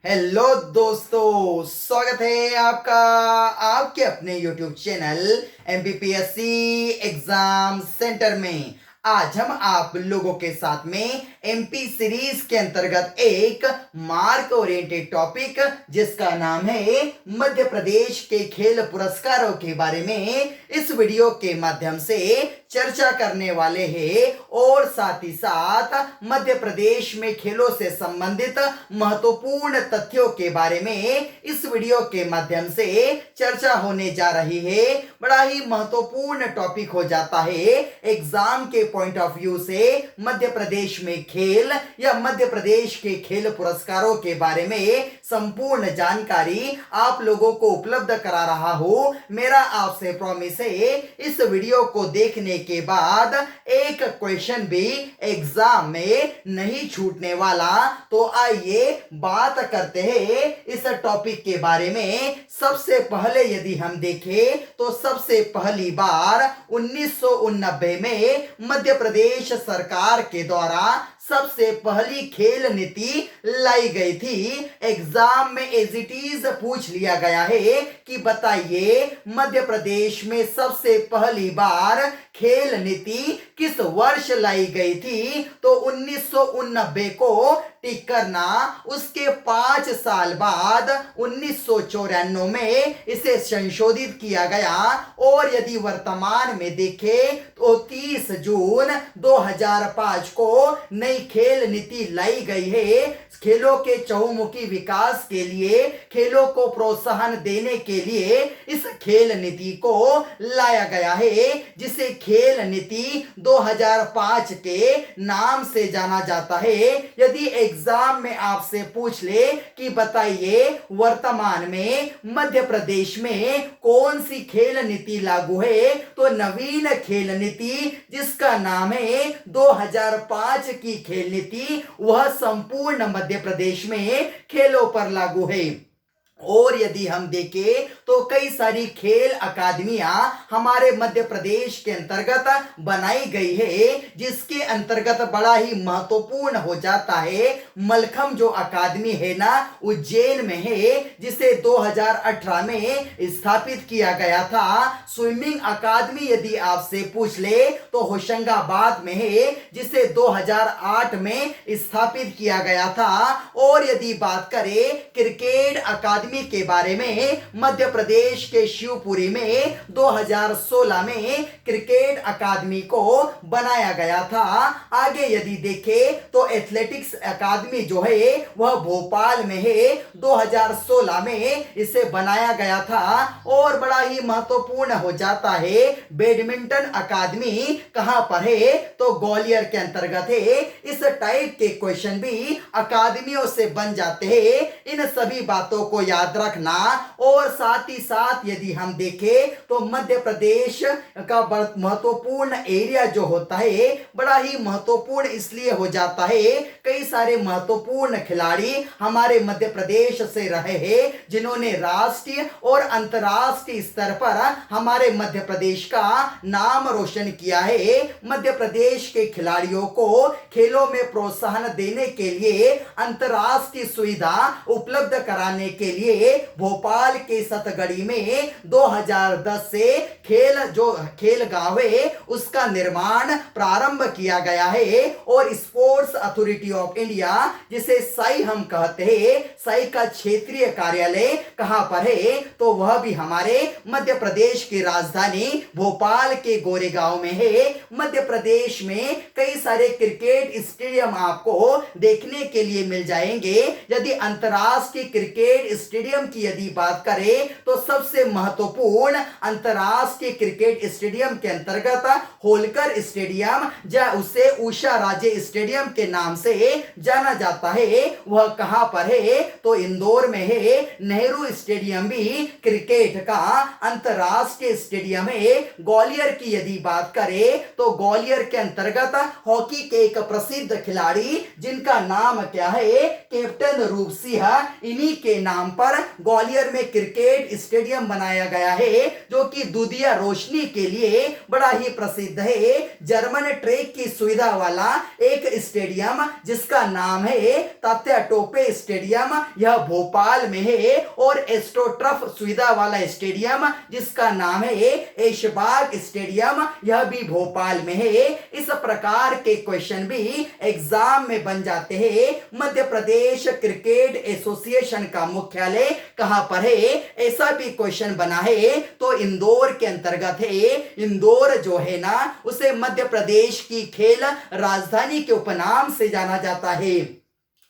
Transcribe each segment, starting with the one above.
Hello दोस्तों, स्वागत है आपका आपके अपने YouTube channel MPPSC exam centre में। आज हम आप लोगों के साथ में MP सीरीज के अंतर्गत एक मार्क ओरिएंटेड टॉपिक जिसका नाम है मध्य प्रदेश के खेल पुरस्कारों के बारे में इस वीडियो के माध्यम से चर्चा करने वाले हैं और साथ ही साथ मध्य प्रदेश में खेलों से संबंधित महत्वपूर्ण तथ्यों के बारे में इस वीडियो के माध्यम से चर्चा होने जा रही है। बड़ा ही महत्वपूर्ण टॉपिक हो जाता है एग्जाम के पॉइंट ऑफ व्यू से। मध्य प्रदेश में खेल या मध्य प्रदेश के खेल पुरस्कारों के बारे में संपूर्ण जानकारी आप लोगों को उपलब्ध करा रहा हूं। मेरा आपसे प्रॉमिस है इस वीडियो को देखने के बाद एक क्वेश्चन भी एग्जाम में नहीं छूटने वाला। तो आइए बात करते हैं इस टॉपिक के बारे में। सबसे पहले यदि हम देखें तो सबसे पहली बार 1989 में मध्य प्रदेश सरकार के द्वारा सबसे पहली खेल नीति लाई गई थी। एग्जाम में एज इट इज पूछ लिया गया है कि बताइए मध्य प्रदेश में सबसे पहली बार खेल नीति किस वर्ष लाई गई थी। तो 1989 को टिक करना, उसके 5 साल बाद 1994 में इसे संशोधित किया गया और यदि वर्तमान में देखें तो 30 जून 2005 को नई खेल नीति लाई गई है। खेलों के चहुमुखी विकास के लिए, खेलों को प्रोत्साहन देने के लिए इस खेल नीति को लाया गया है जिसे खेल नीति 2005 के नाम से जाना जाता है। यदि एग्जाम में आपसे पूछ ले कि बताइए वर्तमान में मध्य प्रदेश में कौन सी खेल नीति लागू है, तो नवीन खेल नीति जिसका नाम है 2005 की खेल नीति, वह संपूर्ण मध्य प्रदेश में खेलों पर लागू है। और यदि हम देखें तो कई सारी खेल अकादमियां हमारे मध्य प्रदेश के अंतर्गत बनाई गई है जिसके अंतर्गत बड़ा ही महत्वपूर्ण हो जाता है मलखम जो अकादमी है ना, उज्जैन में है, जिसे 2018 में स्थापित किया गया था। स्विमिंग अकादमी यदि आपसे पूछ ले तो होशंगाबाद में है जिसे 2008 में स्थापित किया गया था। और यदि बात करें क्रिकेट अकादमी के बारे में, मध्य प्रदेश के शिवपुरी में 2016 में क्रिकेट अकादमी को बनाया गया था। आगे यदि देखें तो एथलेटिक्स अकादमी जो है वह भोपाल में है, 2016 में इसे बनाया गया था। और बड़ा ही महत्वपूर्ण हो जाता है बैडमिंटन अकादमी कहां पर है, तो ग्वालियर के अंतर्गत है। इस टाइप के क्वेश्चन भी अकादमियों से बन जाते हैं। इन सभी बातों को याद रखना। और साथ ही साथ यदि हम देखें तो मध्य प्रदेश का महत्वपूर्ण एरिया जो होता है बड़ा ही महत्वपूर्ण इसलिए हो जाता है, कई सारे महत्वपूर्ण खिलाड़ी हमारे मध्य प्रदेश से रहे हैं जिन्होंने राष्ट्रीय और अंतरराष्ट्रीय स्तर पर हमारे मध्य प्रदेश का नाम रोशन किया है। मध्य प्रदेश के खिलाड़ियों को खेलों में प्रोत्साहन देने के लिए, अंतरराष्ट्रीय सुविधा उपलब्ध कराने के लिए भोपाल के सतगढ़ी में 2010 से खेल गांव है उसका निर्माण प्रारंभ किया गया है। और स्पोर्ट्स अथॉरिटी ऑफ इंडिया जिसे साई हम कहते हैं, साई का क्षेत्रीय कार्यालय कहां पर है, तो वह भी हमारे मध्य प्रदेश की राजधानी भोपाल के गोरेगांव में है। मध्य प्रदेश में कई सारे क्रिकेट स्टेडियम आपको देखने के लिए मिल जाएंगे। यदि अंतरराष्ट्रीय क्रिकेट स्टेडियम की यदि बात करें तो सबसे महत्वपूर्ण अंतरराष्ट्रीय क्रिकेट स्टेडियम के अंतर्गत होलकर स्टेडियम, या उसे उषा राजे स्टेडियम के नाम से जाना जाता है, वह कहां पर है, तो इंदौर में है। नेहरू स्टेडियम भी क्रिकेट का अंतरराष्ट्रीय स्टेडियम है। ग्वालियर की यदि बात करें तो ग्वालियर के अंतर्गत हॉकी के एक प्रसिद्ध खिलाड़ी जिनका नाम क्या है, कैप्टन रूप सिंह, इन्हीं के नाम पर पर ग्वालियर में क्रिकेट स्टेडियम बनाया गया है, जो कि दुधिया रोशनी के लिए बड़ा ही प्रसिद्ध है। जर्मन ट्रैक की सुविधा वाला एक स्टेडियम जिसका नाम है तात्या टोपे स्टेडियम, यह भोपाल में है। और एस्ट्रोटर्फ सुविधा वाला स्टेडियम जिसका नाम है ऐशबाग स्टेडियम, यह भी भोपाल में है। इस प्रकार के क्वेश्चन भी एग्जाम में बन जाते हैं। मध्य प्रदेश क्रिकेट एसोसिएशन का मुख्यालय कहां पर है, ऐसा भी क्वेश्चन बना है तो इंदौर के अंतर्गत है। इंदौर जो है ना, उसे मध्य प्रदेश की खेल राजधानी के उपनाम से जाना जाता है।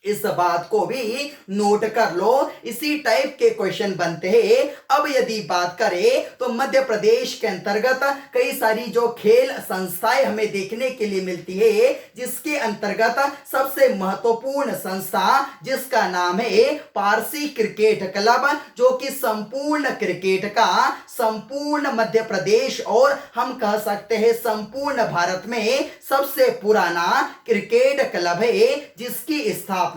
इस बात को भी नोट कर लो, इसी टाइप के क्वेश्चन बनते हैं। अब यदि बात करें तो मध्य प्रदेश के अंतर्गत कई सारी जो खेल संस्थाएं हमें देखने के लिए मिलती है, जिसके अंतर्गत सबसे महत्वपूर्ण संस्था जिसका नाम है पारसी क्रिकेट क्लब, जो कि संपूर्ण क्रिकेट का संपूर्ण मध्य प्रदेश और हम कह सकते हैं संपूर्ण भारत में सबसे पुराना क्रिकेट क्लब है, जिसकी स्थापना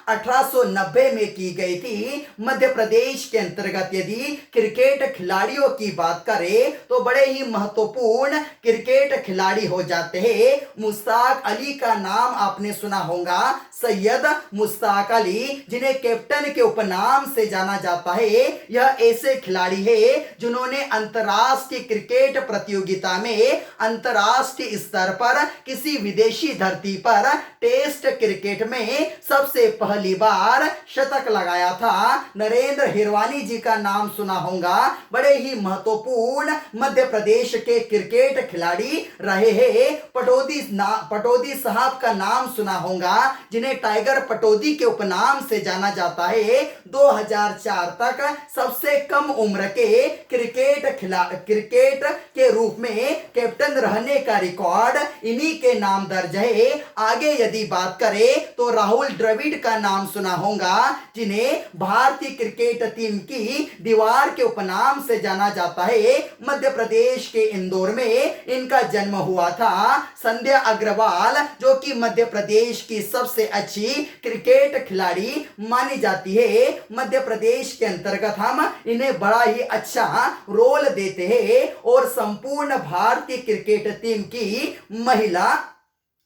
1890 में की गई थी। मध्य प्रदेश के अंतर्गत यदि क्रिकेट खिलाड़ियों की बात करें तो बड़े ही महत्वपूर्ण क्रिकेट खिलाड़ी हो जाते हैं। मुश्ताक अली का नाम आपने सुना होगा, सैयद मुश्ताक अली, जिन्हें कैप्टन के उपनाम से जाना जाता है। यह ऐसे खिलाड़ी है जिन्होंने अंतरराष्ट्रीय क्रिकेट प्रतियोगिता में अंतरराष्ट्रीय स्तर पर किसी विदेशी धरती पर टेस्ट क्रिकेट में सबसे पहली बार शतक लगाया था। नरेंद्र हिरवानी जी का नाम सुना होगा, बड़े ही महत्वपूर्ण मध्य प्रदेश के क्रिकेट खिलाड़ी रहे हैं। पटौदी साहब का नाम सुना होगा, जिन्हें टाइगर पटौदी के उपनाम से जाना जाता है। 2004 तक सबसे कम उम्र के क्रिकेट के रूप में कैप्टन रहने का रिकॉर्ड इन्हीं के नाम दर्ज है। आगे यदि बात करें तो राहुल द्रविड़ का नाम सुना होगा, जिन्हें भारतीय क्रिकेट टीम की दीवार के उपनाम से जाना जाता है। मध्य प्रदेश के इंदौर में इनका जन्म हुआ था। संध्या अग्रवाल, जो कि मध्य प्रदेश की सबसे अच्छी क्रिकेट खिलाड़ी मानी जाती है। मध्य प्रदेश के अंतर्गत हम इन्हें बड़ा ही अच्छा रोल देते हैं और संपूर्ण भारतीय क्रिकेट टीम की महिला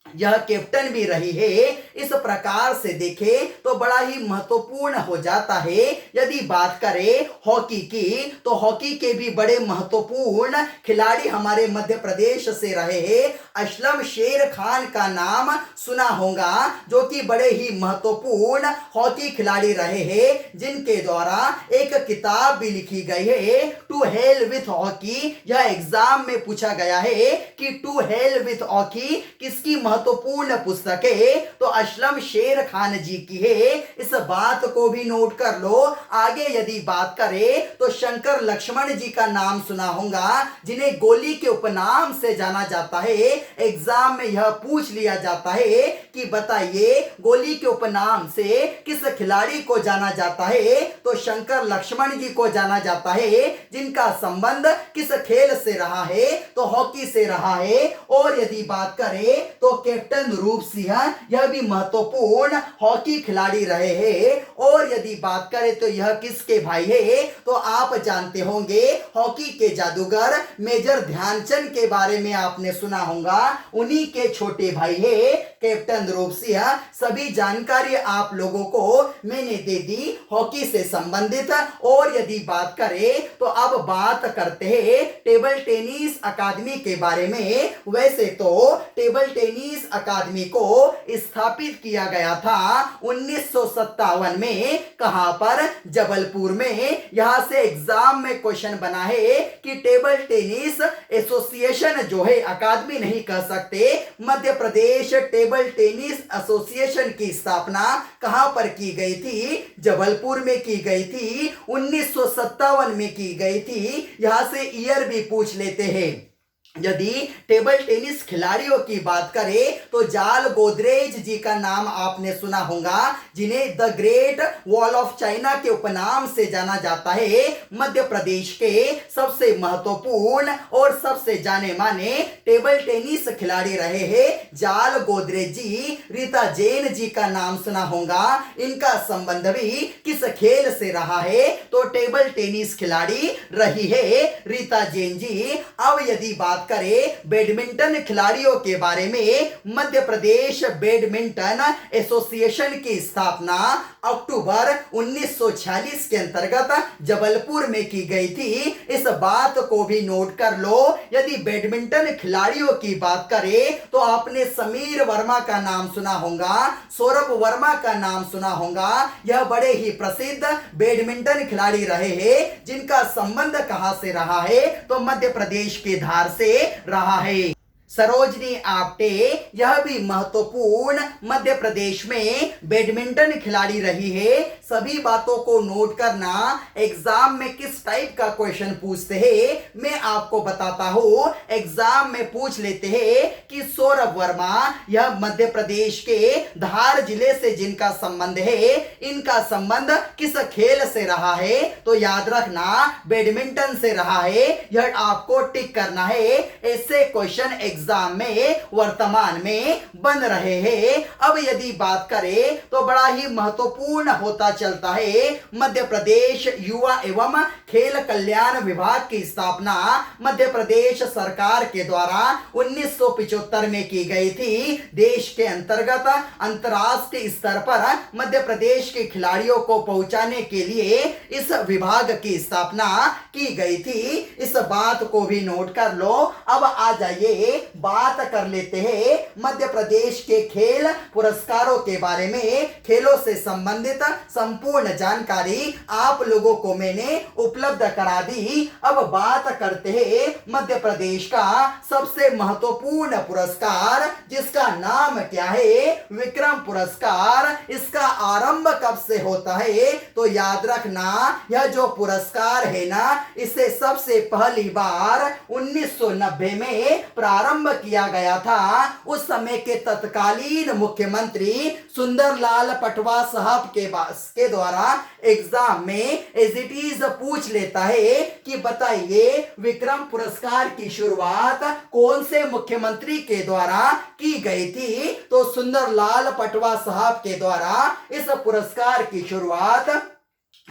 यह कैप्टन भी रही है। इस प्रकार से देखें तो बड़ा ही महत्वपूर्ण हो जाता है। यदि बात करें हॉकी की तो हॉकी के भी बड़े महत्वपूर्ण खिलाड़ी हमारे मध्य प्रदेश से रहे हैं। असलम शेर खान का नाम सुना होगा, जो कि बड़े ही महत्वपूर्ण हॉकी खिलाड़ी रहे हैं, जिनके द्वारा एक किताब भी लिखी गई है, टू हेल विथ हॉकी। यह एग्जाम में पूछा गया है कि टू हेल विथ हॉकी किसकी महत्वपूर्ण पुस्तक है, तो असलम शेर खान जी की है। इस बात को भी नोट कर लो। आगे यदि बात करें तो शंकर लक्ष्मण जी का नाम सुना होगा, जिन्हें गोली के उपनाम से जाना जाता है। एग्जाम में यह पूछ लिया जाता है कि बताइए गोली के उपनाम से किस खिलाड़ी को जाना जाता है, तो शंकर लक्ष्मण जी को जाना जाता है, जिनका संबंध किस खेल से रहा है, तो हॉकी से रहा है। और यदि बात करें तो कैप्टन रूप सिंह, यह भी महत्वपूर्ण हॉकी खिलाड़ी रहे हैं। और यदि बात करें तो यह किसके भाई है, तो आप जानते होंगे हॉकी के जादूगर मेजर ध्यानचंद के बारे में आपने सुना होगा, उन्हीं के छोटे भाई है कैप्टन रूप सिंह। सभी जानकारी आप लोगों को मैंने दे दी हॉकी से संबंधित। और यदि बात करें तो अब बात करते हैं टेबल टेनिस अकादमी के बारे में। वैसे तो टेबल टेनिस अकादमी को स्थापित किया गया था 1957 में। कहां पर? जबलपुर में। यहां से एग्जाम में क्वेश्चन बना है कि टेबल टेनिस एसोसिएशन जो है, अकादमी नहीं कह सकते, Madhya Pradesh table tennis association की स्थापना कहां पर की गई थी? जबलपुर में की गई थी, 1957 में की गई थी। यहां से ईयर भी पूछ लेते हैं। यदि टेबल टेनिस खिलाड़ियों की बात करें तो जाल गोदरेज जी का नाम आपने सुना होगा, जिन्हें the great wall of China के उपनाम से जाना जाता है। मध्य प्रदेश के सबसे महत्वपूर्ण और सबसे जाने माने टेबल टेनिस खिलाड़ी रहे हैं जाल गोदरेज जी। रीता जैन जी का नाम सुना होगा, इनका संबंध भी किस खेल से रहा है? तो टेबल टेनिस खिलाड़ी रही है रीता जैन जी। अब यदि बात करें बैडमिंटन खिलाड़ियों के बारे में, मध्य प्रदेश बैडमिंटन एसोसिएशन की स्थापना अक्टूबर 1946 के अंतर्गत जबलपुर में की गई थी। इस बात को भी नोट कर लो। यदि बैडमिंटन खिलाड़ियों की बात करें तो आपने समीर वर्मा का नाम सुना होगा, सौरभ वर्मा का नाम सुना होगा। यह बड़े ही प्रसिद्ध बैडमिंटन खिलाड़ी रहे हैं, जिनका संबंध कहां से रहा है? तो मध्य प्रदेश के धार से रहा है। सरोजनी आप्टे, यह भी महत्वपूर्ण मध्य प्रदेश में बैडमिंटन खिलाड़ी रही है। सभी बातों को नोट करना, एग्जाम में किस टाइप का क्वेश्चन पूछते हैं मैं आपको बताता हूं। एग्जाम में पूछ लेते हैं कि सौरभ वर्मा, यह मध्य प्रदेश के धार जिले से जिनका संबंध है, इनका संबंध किस खेल से रहा है? तो याद रखना बैडमिंटन से रहा है, यह आपको टिक करना है। ऐसे क्वेश्चन एग्जाम में वर्तमान में बन रहे हैं। अब यदि बात करें तो बड़ा ही महत्वपूर्ण होता चलता है मध्य प्रदेश युवा एवं खेल कल्याण विभाग की स्थापना मध्य प्रदेश सरकार के द्वारा 1975 में की गई थी। देश के अंतर्गत अंतरराष्ट्रीय स्तर पर मध्य प्रदेश के खिलाड़ियों को पहुंचाने के लिए इस विभाग की स्थापना की गई थी। इस बात को भी नोट कर लो। अब आ जाइए बात कर लेते हैं मध्य प्रदेश के खेल पुरस्कारों के बारे में। खेलों से संबंधित संपूर्ण जानकारी आप लोगों को मैंने उपलब्ध करा दी। अब बात करते हैं मध्य प्रदेश का सबसे महत्वपूर्ण पुरस्कार, जिसका नाम क्या है? विक्रम पुरस्कार। इसका आरंभ कब से होता है? तो याद रखना, यह जो पुरस्कार है ना, इसे सबसे पहली बार 1990 में प्रारंभ किया गया था। उस समय के तत्कालीन मुख्यमंत्री सुंदरलाल पटवा साहब के द्वारा एग्जाम में एज इट इज पूछ लेता है कि बताइए विक्रम पुरस्कार की शुरुआत कौन से मुख्यमंत्री के द्वारा की गई थी? तो सुंदरलाल पटवा साहब के द्वारा इस पुरस्कार की शुरुआत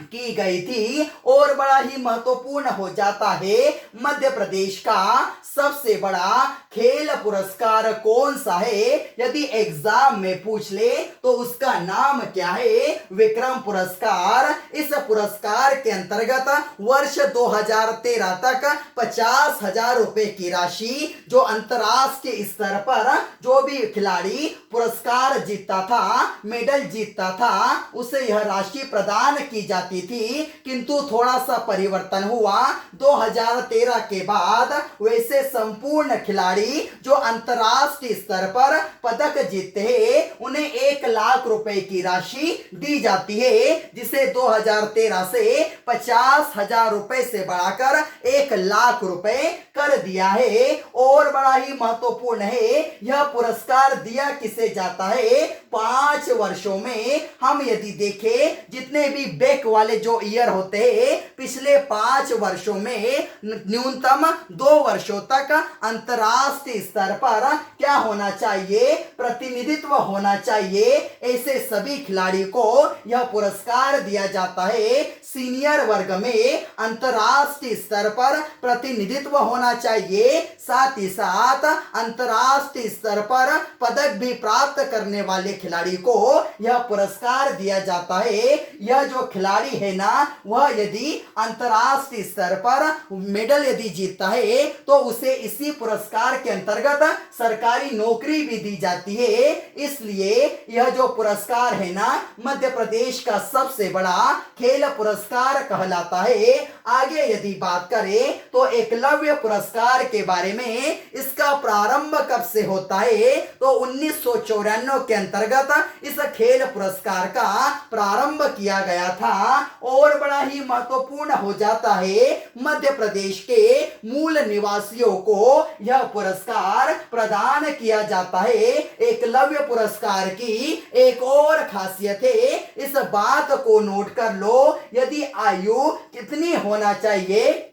की गई थी। और बड़ा ही महत्वपूर्ण हो जाता है मध्य प्रदेश का सबसे बड़ा खेल पुरस्कार कौन सा है? यदि एग्जाम में पूछ ले तो उसका नाम क्या है? विक्रम पुरस्कार। इस पुरस्कार के अंतर्गत वर्ष 2013 तक 50,000 रुपए की राशि जो अंतरराष्ट्रीय स्तर पर जो भी खिलाड़ी पुरस्कार जीतता था, मेडल जीतता था, उसे यह राशि प्रदान की जाती थी। किंतु थोड़ा सा परिवर्तन हुआ 2013 के बाद। वैसे संपूर्ण खिलाड़ी जो अंतरराष्ट्रीय स्तर पर पदक जीतते हैं उन्हें 1 लाख रुपए की राशि दी जाती है, जिसे 2013 से 50,000 रुपए से बढ़ाकर 1 लाख रुपए कर दिया है। और बड़ा ही महत्वपूर्ण है, यह पुरस्कार दिया किसे जाता है? 5 वर्षों में। हम यदि देखें जितने भी बैक वाले जो ईयर होते हैं, पिछले 5 वर्षों में न्यूनतम 2 वर्षों तक अंतरराष्ट्रीय स्तर पर क्या होना चाहिए? प्रतिनिधित्व होना चाहिए। ऐसे सभी खिलाड़ी को यह पुरस्कार दिया जाता है। सीनियर वर्ग में अंतरराष्ट्रीय स्तर पर प्रतिनिधित्व होना चाहिए, साथ ही साथ अंतरराष्ट्रीय स्तर पर पदक भी प्राप्त करने वाले खिलाड़ी को यह पुरस्कार दिया जाता है। यह जो खिलाड़ी है ना, वह यदि अंतरराष्ट्रीय स्तर पर मेडल यदि जीतता है तो उसे इसी पुरस्कार के अंतर्गत सरकारी नौकरी भी दी जाती है। इसलिए यह जो पुरस्कार है ना, मध्य प्रदेश का सबसे बड़ा खेल पुरस्कार कहलाता है। आगे यदि बात करें तो एकलव्य पुरस्कार के बारे में, इसका प्रारंभ कब से होता है? तो 1994 के अंतर्गत इस खेल पुरस्कार का प्रारंभ किया गया था। और बड़ा ही महत्वपूर्ण हो जाता है। मध्य प्रदेश के मूल निवासियों को यह पुरस्कार प्रदान किया जाता है। एकलव्य पुरस्कार की एक और खासियत है, इस बात को नोट कर लो, यदि आयु कितनी होना चाहिए,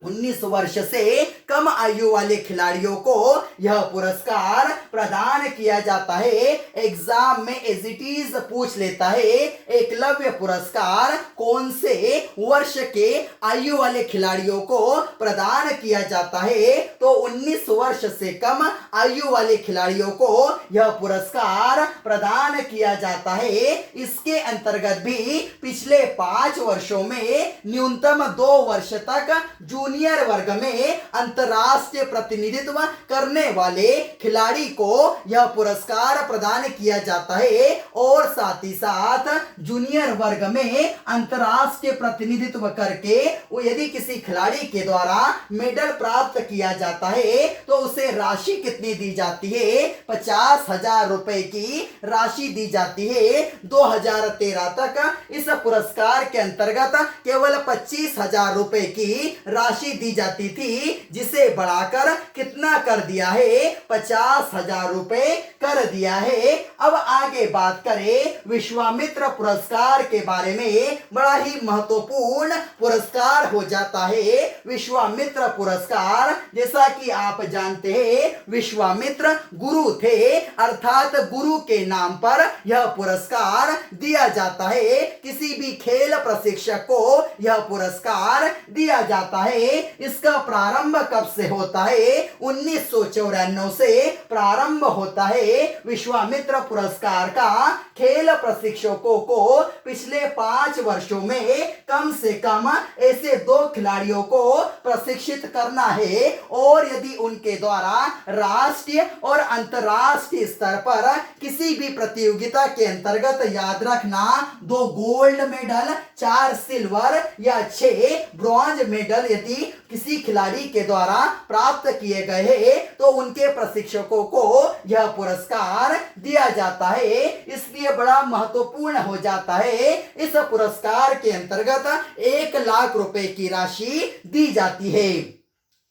19 वर्ष से कम आयु वाले खिलाड़ियों को यह पुरस्कार प्रदान किया जाता है। एग्जाम में एज इट इज पूछ लेता है, एकलव्य पुरस्कार कौन से वर्ष के आयु वाले खिलाड़ियों को प्रदान किया जाता है, तो 19 वर्ष से कम आयु वाले खिलाड़ियों को यह पुरस्कार प्रदान किया जाता है। इसके अंतर्गत भी पिछले 5 वर्षों में न्यूनतम 2 वर्ष तक जूनियर वर्ग में अंतरराष्ट्रीय प्रतिनिधित्व करने वाले खिलाड़ी को यह पुरस्कार प्रदान किया जाता है। और साथ ही साथ जूनियर वर्ग में अंतरराष्ट्रीय प्रतिनिधित्व करके वो यदि किसी खिलाड़ी के द्वारा मेडल प्राप्त किया जाता है तो उसे राशि कितनी दी जाती है, 50,000 रुपए की राशि दी जाती है। 2013 तक इस पुरस्कार के अंतर्गत केवल 25,000 रुपए की राशि दी जाती थी, जिसे बढ़ाकर कितना कर दिया है, 50,000 रुपए कर दिया है। अब आगे बात करें विश्वामित्र पुरस्कार के बारे में, बड़ा ही महत्वपूर्ण पुरस्कार हो जाता है विश्वामित्र पुरस्कार। जैसा कि आप जानते हैं विश्वामित्र गुरु थे, अर्थात गुरु के नाम पर यह पुरस्कार दिया जाता है। किसी भी खेल प्रशिक्षक को यह पुरस्कार दिया जाता है। इसका प्रारंभ कब से होता है, 1994 से प्रारंभ होता है। विश्वामित्र पुरस्कार का खेल प्रशिक्षकों को पिछले 5 वर्षों में कम से कम ऐसे 2 खिलाड़ियों को प्रशिक्षित करना है, और यदि उनके द्वारा राष्ट्रीय और अंतरराष्ट्रीय स्तर पर किसी भी प्रतियोगिता के अंतर्गत, याद रखना, 2 गोल्ड मेडल, 4 सिल्वर या 6 ब्रॉन्ज मेडल यदि किसी खिलाड़ी के द्वारा प्राप्त किए गए हैं तो उनके प्रशिक्षकों को यह पुरस्कार दिया जाता है। इसलिए बड़ा महत्वपूर्ण हो जाता है। इस पुरस्कार के अंतर्गत 1 लाख रुपए की राशि दी जाती है।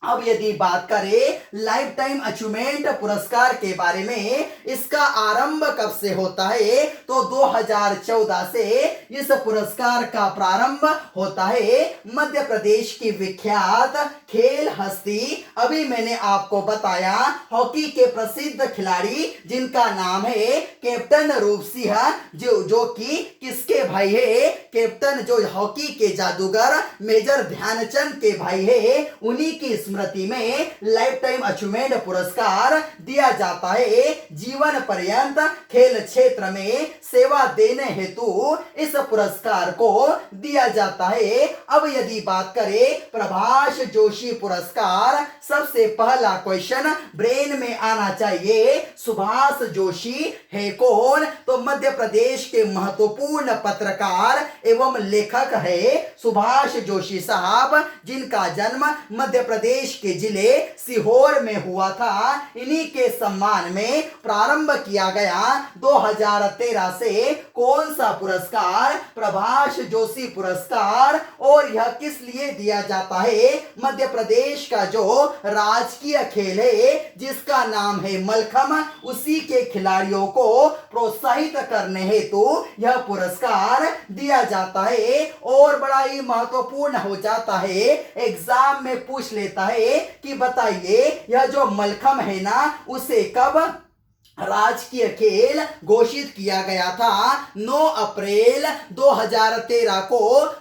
अब यदि बात करें लाइफ टाइम अचीवमेंट पुरस्कार के बारे में, इसका आरंभ कब से होता है, तो 2014 से इस पुरस्कार का प्रारंभ होता है। मध्य प्रदेश की विख्यात खेल हस्ती, अभी मैंने आपको बताया, हॉकी के प्रसिद्ध खिलाड़ी जिनका नाम है कैप्टन रूप सिंह, जो कि किसके भाई है, कैप्टन जो हॉकी के जादूगर मेजर ध्यानचंद के भाई है, उन्हीं की स्मृति में लाइफ टाइम अचीवमेंट पुरस्कार दिया जाता है। जीवन पर्यंत खेल क्षेत्र में सेवा देने हेतु इस पुरस्कार को दिया जाता है। अब यदि बात करें प्रभाष जोशी पुरस्कार, सबसे पहला क्वेश्चन ब्रेन में आना चाहिए, सुभाष जोशी है कौन, तो मध्य प्रदेश के महत्वपूर्ण पत्रकार एवं लेखक है सुभाष जोशी साहब, जिनका जन्म मध्य प्रदेश के जिले सीहोर में हुआ था। इन्हीं के सम्मान में प्रारंभ किया गया 2013 से कौन सा पुरस्कार, प्रभाष जोशी पुरस्कार। और यह किस लिए दिया जाता है, मध्य प्रदेश का जो राजकीय खेल है जिसका नाम है मलखम, उसी के खिलाड़ियों को प्रोत्साहित करने हेतु यह पुरस्कार दिया जाता है। और बड़ा ही महत्वपूर्ण हो जाता है, एग्जाम में पूछ लेता है कि बताइए यह जो मलखम है ना, उसे कब राजकीय खेल घोषित किया गया था। 9 अप्रैल 2013 को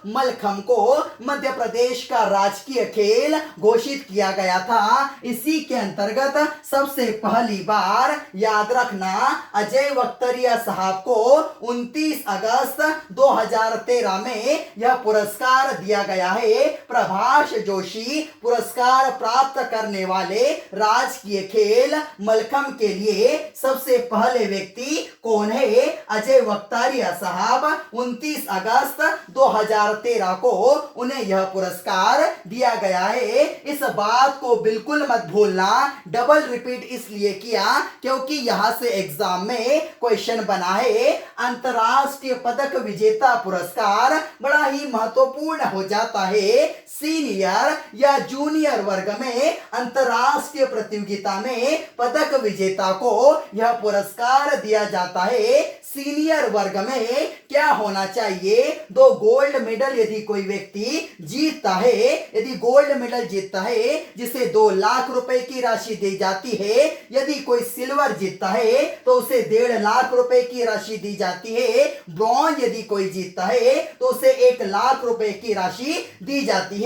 मलखम को मध्य प्रदेश का राजकीय खेल घोषित किया गया था। इसी के अंतर्गत सबसे पहली बार, याद रखना, अजय वक्तरिया साहब को 29 अगस्त 2013 में यह पुरस्कार दिया गया है। प्रभाष जोशी पुरस्कार प्राप्त करने वाले राजकीय खेल मलखम के लिए सबसे पहले व्यक्ति कौन है, अजय वक्तारिया साहब। 29 अगस्त 2013 को उन्हें यह पुरस्कार दिया गया है। इस बात को बिल्कुल मत भूलना, डबल रिपीट इसलिए किया क्योंकि यहां से एग्जाम में क्वेश्चन बना है। अंतरराष्ट्रीय पदक विजेता पुरस्कार बड़ा ही महत्वपूर्ण हो जाता है। सीनियर या जूनियर वर्ग में अंतरराष्ट्रीय प्रतियोगिता में पदक विजेता को यह पुरस्कार दिया जाता है। सीनियर वर्ग में क्या होना चाहिए? 2 गोल्ड मेडल यदि कोई व्यक्ति जीतता है, यदि गोल्ड मेडल जीतता है जिसे 2 लाख रुपए की राशि दी जाती है। यदि कोई सिल्वर जीतता है तो उसे 1.5 लाख रुपए की राशि दी जाती है। ब्रॉन्ज यदि कोई जीतता है तो उसे 1 लाख रुपए की राशि दी जाती है।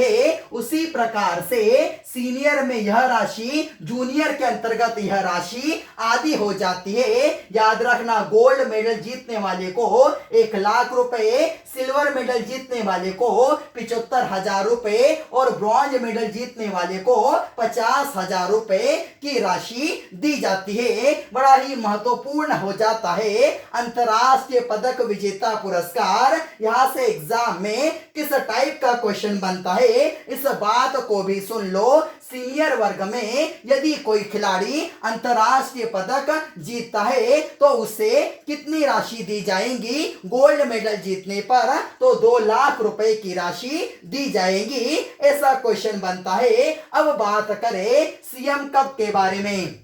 उसी प्रकार से सीनियर में यह राशि, जूनियर के अंतर्गत यह राशि आदि हो जाती है। याद रखना, गोल्ड मेडल जीतने वाले को 1 लाख रुपए, सिल्वर मेडल जीतने वाले को 75,000 रुपए और ब्रॉन्ज मेडल जीतने वाले को 50,000 रुपए की राशि दी जाती है। बड़ा ही महत्वपूर्ण हो जाता है अंतरराष्ट्रीय पदक विजेता पुरस्कार। यहां से एग्जाम में किस टाइप का क्वेश्चन बनता है इस बात को भी सुन लो। सीनियर वर्ग में यदि कोई खिलाड़ी अंतरराष्ट्रीय पदक जीतता है तो उसे कितनी राशि दी जाएगी? गोल्ड मेडल जीतने पर तो 2 लाख रुपए की राशि दी जाएगी। ऐसा क्वेश्चन बनता है। अब बात करें सीएम कप के बारे में।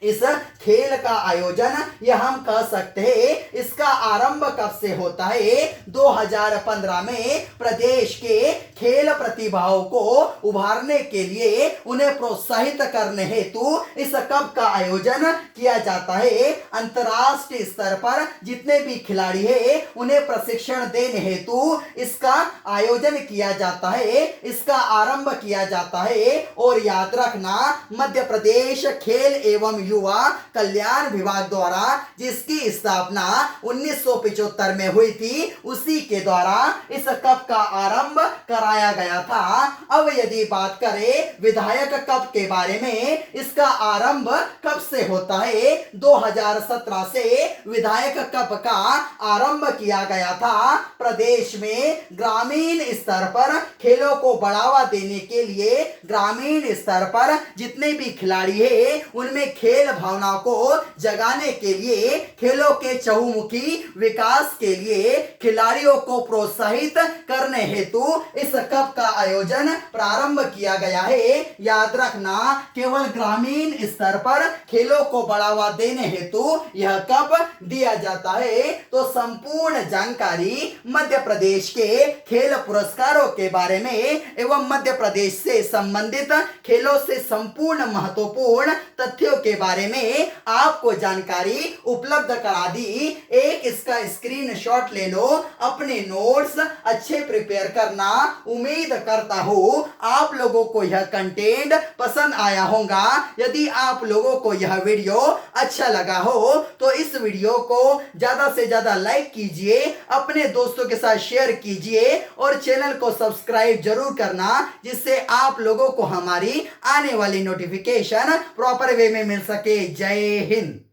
इस खेल का आयोजन यह हम कह सकते हैं, इसका आरंभ कब से होता है? 2015 में प्रदेश के खेल प्रतिभाओं को उभारने के लिए उन्हें प्रोत्साहित करने हेतु इस कप का आयोजन किया जाता है। अंतरराष्ट्रीय स्तर पर जितने भी खिलाड़ी हैं उन्हें प्रशिक्षण देने हेतु इसका आयोजन किया जाता है, इसका आरंभ किया जाता है। और याद रखना, मध्य प्रदेश खेल एवं युवा कल्याण विभाग द्वारा जिसकी स्थापना 1975 में हुई थी, उसी के द्वारा इस कप का आरंभ कराया गया था। अब यदि बात करें विधायक कप के बारे में, इसका आरंभ कब से होता है? 2017 से विधायक कप का आरंभ किया गया था। प्रदेश में ग्रामीण स्तर पर खेलों को बढ़ावा देने के लिए ग्रामीण स्तर पर जितने भी खिलाड़ी हैं उनमें खेल भावना को जगाने के लिए, खेलों के चहुमुखी विकास के लिए खिलाड़ियों को प्रोत्साहित करने हेतु इस कप का आयोजन प्रारंभ किया गया है। याद रखना, केवल ग्रामीण स्तर पर खेलों को बढ़ावा देने हेतु यह कप दिया जाता है। तो संपूर्ण जानकारी मध्य प्रदेश के खेल पुरस्कारों के बारे में एवं मध्य प्रदेश से संबंधित खेलों से संपूर्ण महत्वपूर्ण तथ्यों के बारे में आपको जानकारी उपलब्ध करा दी। एक इसका स्क्रीनशॉट ले लो, अपने नोट्स अच्छे प्रिपेयर करना। उम्मीद करता हूं आप लोगों को यह कंटेंट पसंद आया होगा। यदि आप लोगों को यह वीडियो अच्छा लगा हो तो इस वीडियो को ज्यादा से ज्यादा लाइक कीजिए, अपने दोस्तों के साथ शेयर कीजिए और चैनल को सब्सक्राइब जरूर करना, जिससे आप लोगों को हमारी आने वाली नोटिफिकेशन प्रॉपर वे में मिल सके। जय हिंद।